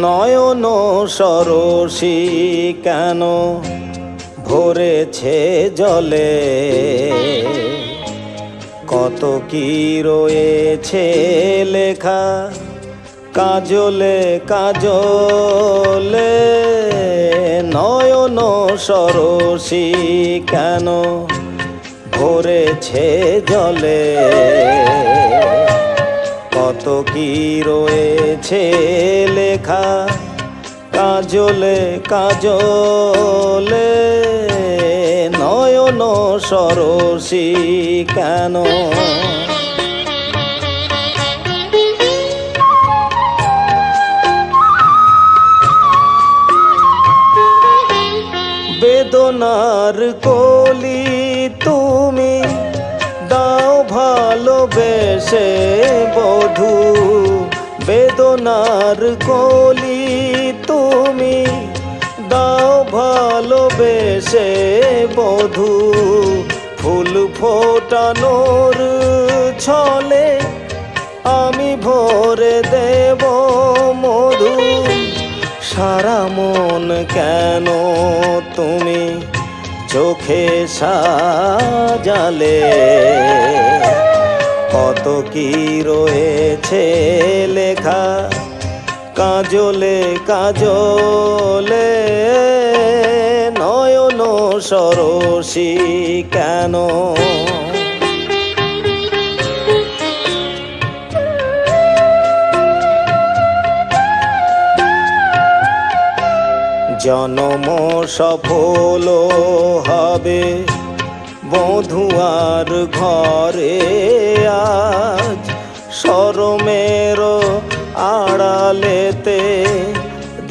নয়ন সরসী কেন ভরেছে জলে, কত কি রয়েছে লেখা কাজলে কাজলে। নয়ন সরসী কেন ভরেছে জলে, কত কি রয়েছে লেখা কাজলে কাজলে। নয়ন সরসী কেন। বেদনার কলি তুমি দাও ভালোবেসে বধূ, বেদনার কলি তুমি দাও ভালোবেসে বধূ। ফুল ফোটানোর ছলে আমি ভরে দেব মধু। সারা মন কেন তুমি চোখে সাজালে, কত কি রয়েছে লেখা কাজলে কাজলে। নয়ন সরসী কেন। জনম সফল হবে বধুয়ার ঘরে আজ, শরমের আড়ালেতে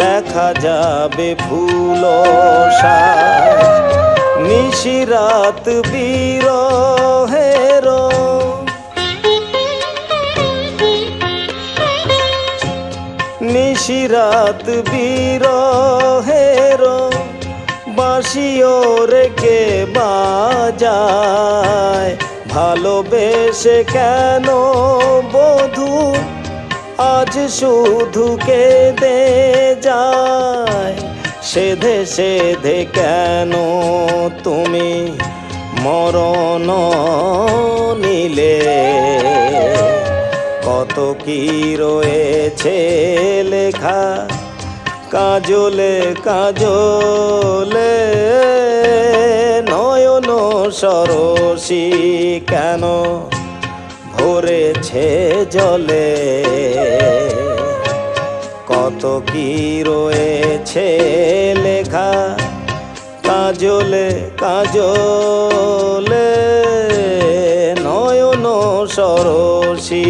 দেখা যাবে ফুল সাজ। নিশিরাত বিরহের নিশিরাত বিরহের বাঁশিও রেখে বাজায়। ভালোবেসে কেন বধূ আজ শুধু কেঁদে যায়। সেধে সেধে কেন তুমি মরণ নিলে, কত কি রয়েছে লেখা কাজলে কাজলে। নয়ন সরসী কেন ভরেছে জলে, কত কি রয়েছে লেখা কাজলে কাজলে। নয়ন সরসী।